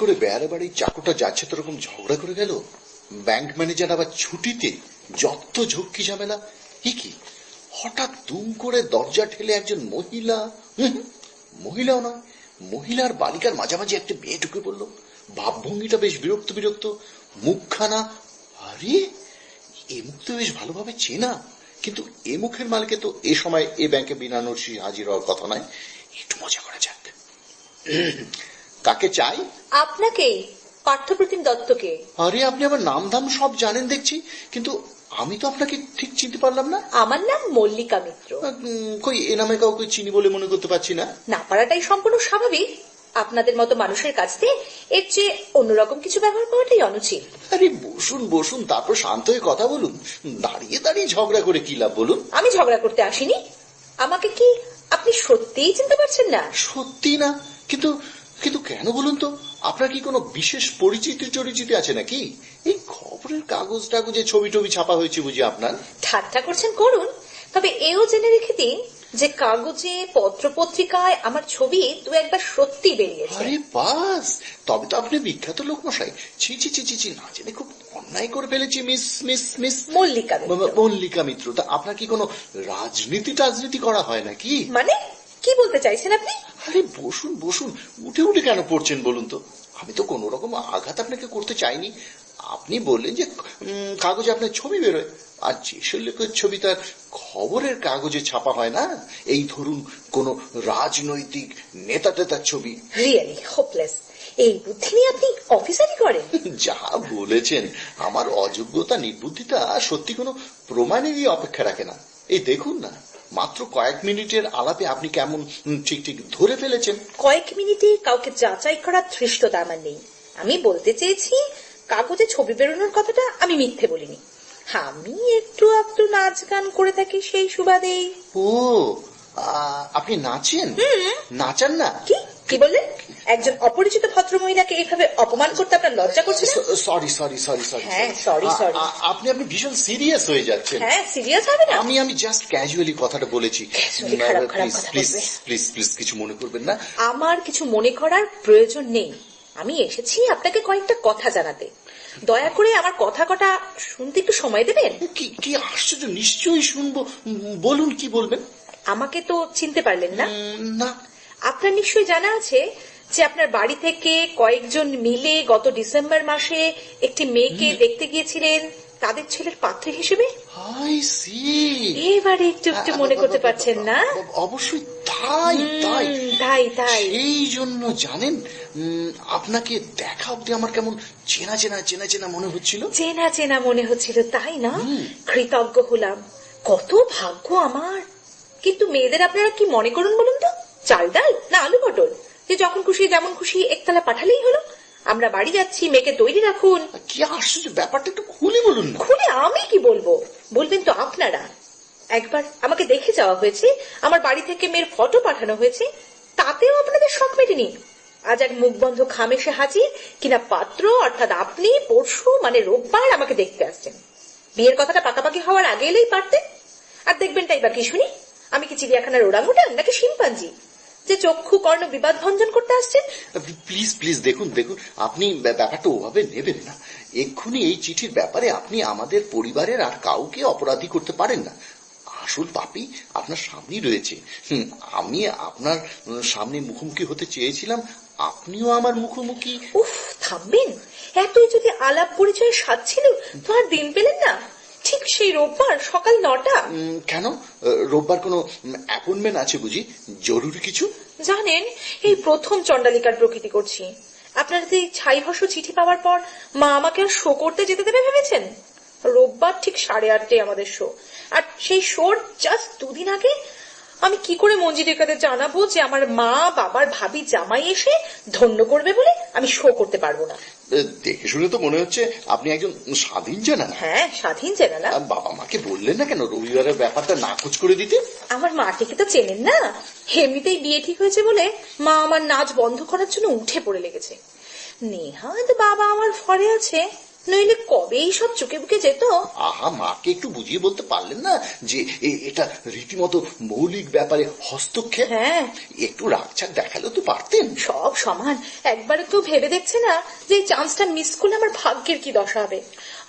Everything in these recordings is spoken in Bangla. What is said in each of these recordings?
করে বেড়ে বাড়ি চাকুটা যাচ্ছে তো রকম ঝগড়া করে গেল। ব্যাংক ম্যানেজার আবার ছুটিতে, যত ঝক্কি ঝামেলা। কি হঠাৎ দুম করে দরজা ঠেলে একজন মহিলা, মহিলাও নয়, মহিলার বালিকার মাঝামাঝি একটা মেয়ে ঢুকে পড়ল। ভাবভঙ্গিটা বেশ বিরক্ত বিরক্ত, মুখখানা, আরে এ মুখ তো বেশ ভালোভাবে চেনা, কিন্তু এ মুখের মালিকে তো এ সময় এ ব্যাংকে বিনা নোটিশে হাজির হওয়ার কথা নয়। একটু মজা করা যাক। কাকে চাই? আপনাকেই, পার্থপ্রতিম দত্তকে। আরে আপনি আমার নাম ধাম সব জানেন দেখছি, কিন্তু আমি তো আপনাকে ঠিক চিনতে পারলাম না। আমার নাম মল্লিকা মিত্র। কই এ নামে কাউকে চিনি বলে মনে করতে পারছি না। না পারাটাই সম্পূর্ণ স্বাভাবিক। আপনাদের মতো মানুষের কাছ থেকে এর চেয়ে অন্যরকম কিছু ব্যবহার করাটাই অনুচিত। আরে বসুন বসুন, তারপর শান্ত হয়ে কথা বলুন। দাঁড়িয়ে দাঁড়িয়ে ঝগড়া করে কি লাভ বলুন? আমি ঝগড়া করতে আসিনি। আমাকে কি আপনি সত্যিই চিনতে পারছেন না? সত্যি না, কিন্তু কিন্তু কেন বলুন তো? আপনার কি কোনো বিশেষ পরিচিতি আছে নাকি? এই খবরের কাগজ টাগজে ছবি টবি ছাপা হয়েছে বুঝি আপনার? ঠাট্টা করছেন করুন, তবে এও জেনে রেখে দিন যে কাগজে পত্র পত্রিকায় আমার ছবি দু একবার সত্যি বেরিয়েছে। আরে বাস, তবে তো আপনি বিখ্যাত লোক মশাই। ছি ছি ছি ছি, না জেনে খুব অন্যায় করে ফেলেছি মিস মিস মিস মল্লিকা মিত্র। মল্লিকা মিত্র। তা আপনার কি কোনো রাজনীতি করা হয় নাকি? মানে কি বলতে চাইছেন আপনি? আরে বসুন বসুন, উঠে উঠে কেন পড়ছেন বলুন তো? আমি তো কোন রকম আঘাত আপনাকে করতে চাইনি। আপনি বললেন যে কাগজে আপনার ছবি বেরোয়, আর যেসব লোকের ছবি তার খবরের কাগজে ছাপা হয় না। এই ধরুন কোন রাজনৈতিক নেতা টেতার ছবি। Really hopeless. এই বুদ্ধি নিয়ে আপনি অফিসারই করেন? যা বলেছেন, আমার অযোগ্যতা নির্বুদ্ধিতা সত্যি কোনো প্রমাণেরই অপেক্ষা রাখে না। এই দেখুন না, মাত্র কয়েক মিনিটের আলাপে আপনি কেমন ঠিক ঠিক ধরে ফেলেছেন। কয়েক মিনিটে কাউকে যাচাই করার ধৃষ্টতা আমার নেই। আমি বলতে চেয়েছি কাগজে ছবি বেরোনোর কথাটা আমি মিথ্যে বলিনি। আমি একটু নাচ গান করে থাকি সেই সুবাদেই। ও, আপনি নাচেন? নাচান না? কি বললেন? একজন অপরিচিত ভদ্রমহিলাকে এইভাবে অপমান করতে আপনার লজ্জা করছে না? Sorry sorry sorry sorry. হ্যাঁ সরি সরি। আপনি ভীষণ সিরিয়াস হয়ে যাচ্ছেন। হ্যাঁ সিরিয়াস হবে না। আমি জাস্ট ক্যাজুয়ালি কথাটা বলেছি। প্লিজ প্লিজ প্লিজ কিছু মনে করবেন না। আমার কিছু মনে করার প্রয়োজন নেই। আমি এসেছি আপনাকে কয়েকটা কথা জানাতে। দয়া করে আমার কথা কটা শুনতে একটু সময় দেবেন? কি আশ্চর্য, নিশ্চয়ই শুনবো। বলুন কি বলবেন। আমাকে তো চিনতে পারলেন না? না। আপনার নিশ্চয়ই জানা আছে যে আপনার বাড়ি থেকে কয়েকজন মিলে গত ডিসেম্বর মাসে একটি মেয়েকে দেখতে গিয়েছিলেন তাদের ছেলের পাত্র হিসেবে। এবারে একটু একটু মনে করতে পারছেন না? অবশ্যই তাই তাই তাই তাই। এই জন্য জানেন, আপনাকে দেখা অব্দি আমার কেমন চেনা চেনা চেনা চেনা মনে হচ্ছিল। চেনা চেনা মনে হচ্ছিল, তাই না? কৃতজ্ঞ হলাম। কত ভাগ্য আমার। কিন্তু মেয়েদের আপনারা কি মনে করুন বলুন তো? চাল ডাল না আলু পটল, যে যখন খুশি যেমন খুশি একতলা পাঠালেই হলো? আমরা বাড়ি যাচ্ছি, মেয়েকে তৈরি রাখুন। কি আশ্চর্য, ব্যাপারটা একটু খুলে বলুন না। খুলে আমি কি বলবো? বলবেন তো আপনারা। একবার আমাকে দেখে যাওয়া হয়েছে, আমার বাড়ি থেকে মেয়ের ফটো পাঠানো হয়েছে, তাতেও আপনাদের শখ মেটেনি। আজ এক মুখ বন্ধ খামেশে হাজির কিনা পাত্র, অর্থাৎ আপনি পরশু মানে রোববার আমাকে দেখতে আসছেন। বিয়ের কথাটা পাকাপাকি হওয়ার আগে এলেই পারতেন। আর দেখবেনটাই বা কি শুনি? আমি কি চিড়িয়াখানার ওরাংউটান নাকি শিম্পাঞ্জি যে চক্ষু কর্ণ বিবাদ ভঞ্জন করতে আসছেন? প্লিজ প্লিজ দেখুন দেখুন, আপনি ব্যাপারটা ওভাবে নেবেন না। এক্ষুনি এই চিঠির ব্যাপারে আপনি আমাদের পরিবারের আর কাউকে অপরাধী করতে পারেন না। আসল পাপী আপনার সামনেই রয়েছে। আমি আপনার সামনে মুখোমুখি হতে চেয়েছিলাম, আপনিও আমার মুখোমুখি। উফ, থামবেন? এতই যদি আলাপ পরিচয় স্বাদ ছিল তো আর দিন পেলেন না? ঠিক সেই রোববার সকাল 9টা। কেন, রোববার কোনো অ্যাপয়েন্টমেন্ট আছে বুঝি? জরুরি কিছু? জানেন, এই প্রথম চন্ডালিকার প্রকৃতি করছি। আপনার এই ছাই ভস্য চিঠি পাওয়ার পর মা আমাকে আর শো করতে যেতে দেবে ভেবেছেন? রোববার ঠিক 8:30 আমাদের শো। আর সেই শোর জাস্ট 2 দিন আগে আমি কি করে মঞ্জিরিকাদের জানাবো যে আমার মা বাবার ভাবি জামাই এসে ধন্য করবে বলে আমি শো করতে পারবো না? দেখে শুনে তো মনে হচ্ছে আপনি একজন স্বাধীন জানা। হ্যাঁ স্বাধীন জানা। বাবা মাকে বললেন না কেন রবিবারের ব্যাপারটা নাকচ করে দিতে? আমার মাকে তো চেনেন না। এমনিতেই বিয়ে ঠিক হয়েছে বলে মা আমার নাচ বন্ধ করার জন্য উঠে পড়ে লেগেছে। নেহাত বাবা আমার ফরে আছে, নইলে কবেই সব চুকে বুকে যেত। আহা, মাকে একটু বুঝিয়ে বলতে পারলেন না যে এটা রীতিমতো মৌলিক ব্যাপারে হস্তক্ষেপ? হ্যাঁ, একটু রাগছাগ দেখালেও তো পারতেন। সব সমান। একবারে তো ভেবে দেখছে না যে এই চান্সটা মিস করলে আমার ভাগ্যের কি দশা হবে।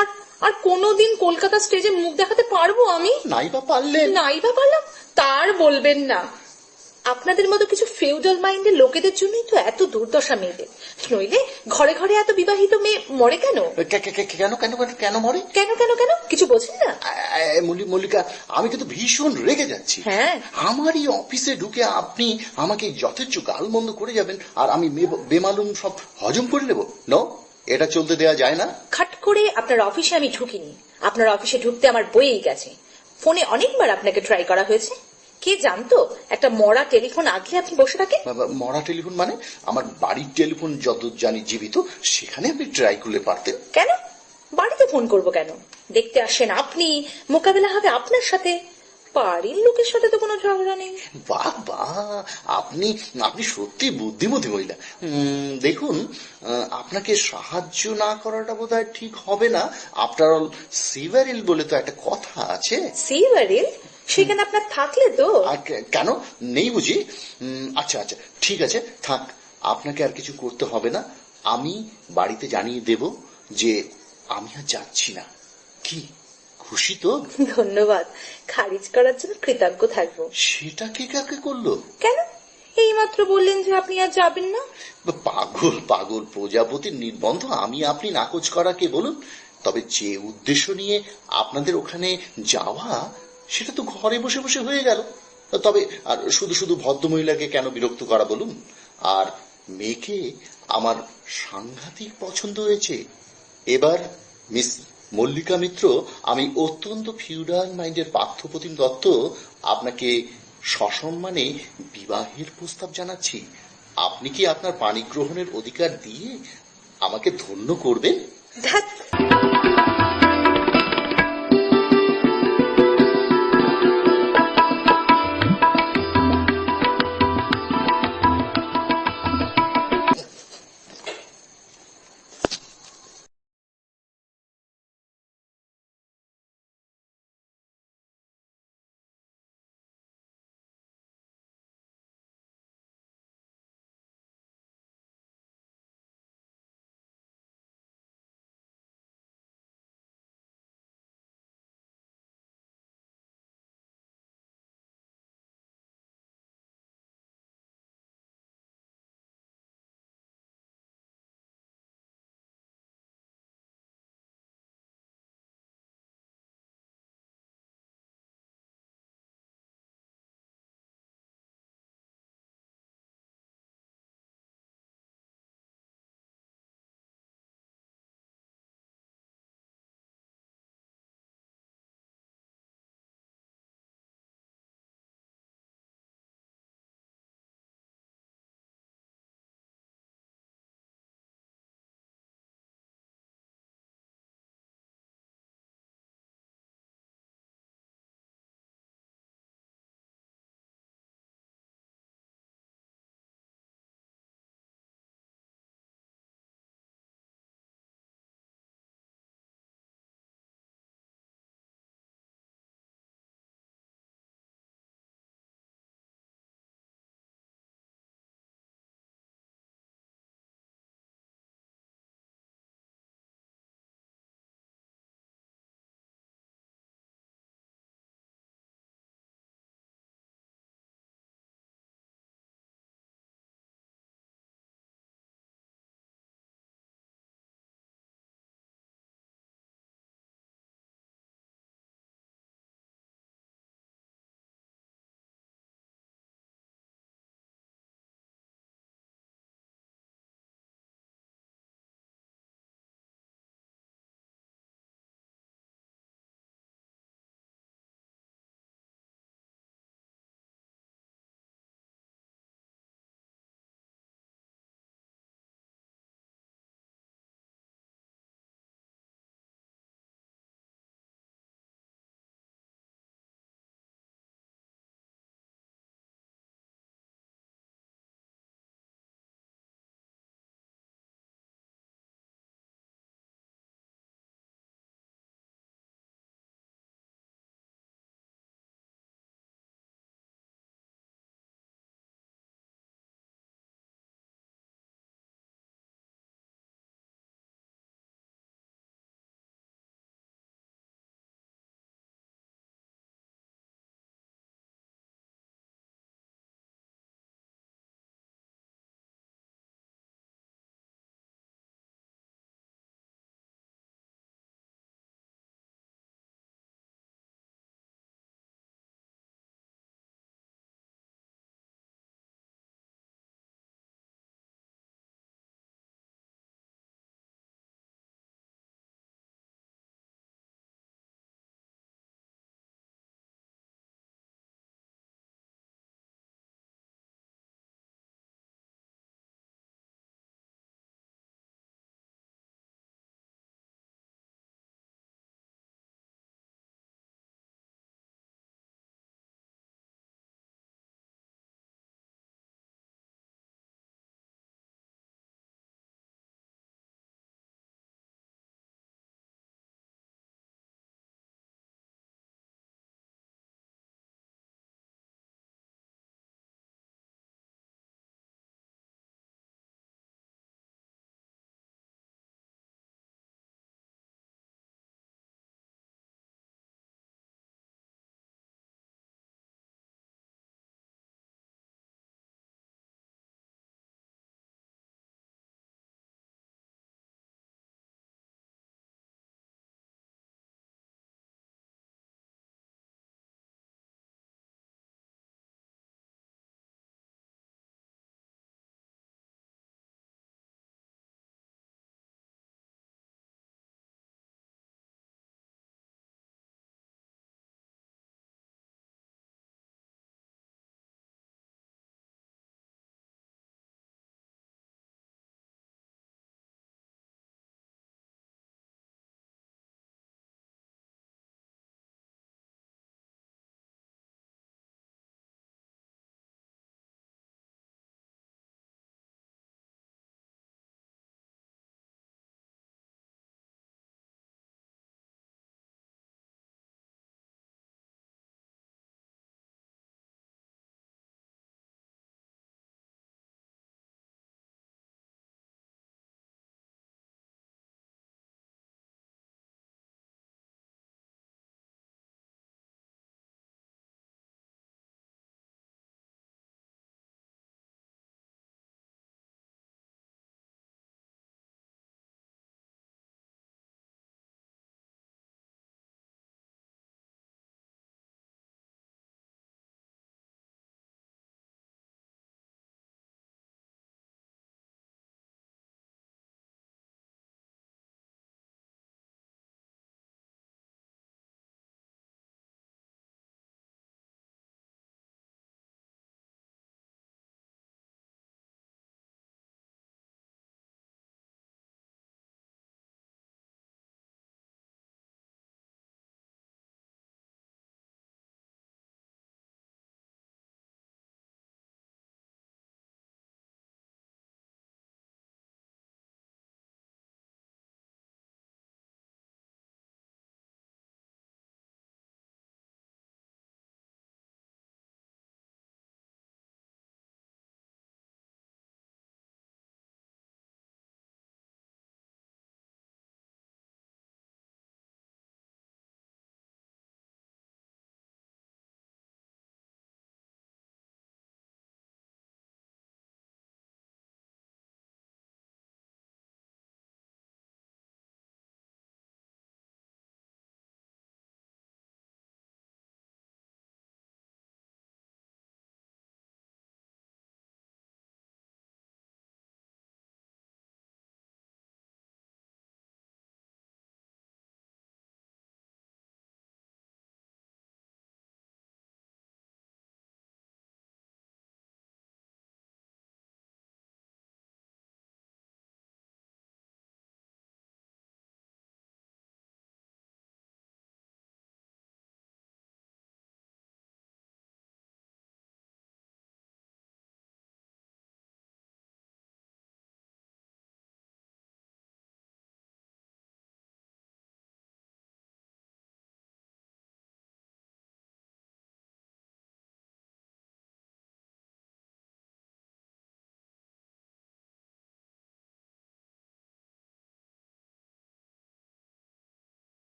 আর আর কোনোদিন কলকাতা স্টেজে মুখ দেখাতে পারবো আমি? নাই বা পারলেন। নাই বা পারলাম তার বলবেন না। আপনাদের মতো কিছু ফিউডাল মাইন্ডের লোকেদের জন্যই তো এত দুর্দশা মেয়েদের। নইলে ঘরে ঘরে এত বিবাহিত মেয়ে মরে কেন? কেন কেন কেন মরে? কেন কেন কেন কিছু বোঝেন না? মল্লিকা, আমি কিন্তু ভীষণ রেগে যাচ্ছি। হ্যাঁ, আমারই অফিসে ঢুকে আপনি আমাকে যথেচ্ছ গালমন্দ করে যাবেন আর আমি বেমালুম সব হজম করে নেব? নো, এটা চলতে দেওয়া যায় না। খাট করে আপনার অফিসে আমি ঢুকিনি। আপনার অফিসে ঢুকতে আমার বইয়েই গেছে। ফোনে অনেকবার আপনাকে ট্রাই করা হয়েছে। কে জানতো একটা মরা টেলিফোন আগলে আপনি বসে থাকেন? মরা টেলিফোন মানে? আমার বাড়ির টেলিফোন যত জানি জীবিত, সেখানে আপনি ট্রাই করলে পারতেন। কেন বাড়িতে ফোন করব কেন? দেখতে আসেন আপনি, মোকাবেলা হবে আপনার সাথে। বাড়ির লোকের সাথে তো কোনো ঝগড়া নেই। বাহ বাহ, আপনি আপনি সত্যি বুদ্ধিমতী মহিলা। দেখুন, আপনাকে সাহায্য না করাটা বোধহয় ঠিক হবে না। আফটার অল, সিভারিল বলে তো একটা কথা আছে। সিভারিল? সেখানে আপনার থাকলে তো। আর কেন নেই বুঝি? আচ্ছা আচ্ছা, ঠিক আছে, থাক। আপনাকে আর কিছু করতে হবে না। আমি বাড়িতে জানিয়ে দেব যে আমি আর যাচ্ছি না। কি খুশি তো? ধন্যবাদ, খারিজ করার জন্য কৃতজ্ঞ থাকবো। সেটা কে কাকে করলো? কেন এইমাত্র বললেন যে আপনি আর যাবেন না? পাগল পাগল প্রজাপতির নির্বন্ধ আমি আপনি নাকচ করা কে বলুন? তবে যে উদ্দেশ্য নিয়ে আপনাদের ওখানে যাওয়া, সেটা তো ঘরে বসে বসে হয়ে গেল। তবে আর শুধু শুধু ভদ্রমহিলাকে কেন বিরক্ত করা বলুন? আর মেয়েকে আমার সাংঘাতিক পছন্দ হয়েছে। এবার মিস মল্লিকা মিত্র, আমি অত্যন্ত ফিউডাল মাইন্ডের পার্থপ্রতিম দত্ত আপনাকে সসম্মানে বিবাহের প্রস্তাব জানাচ্ছি। আপনি কি আপনার পাণিগ্রহণের অধিকার দিয়ে আমাকে ধন্য করবেন? ধ্যাৎ।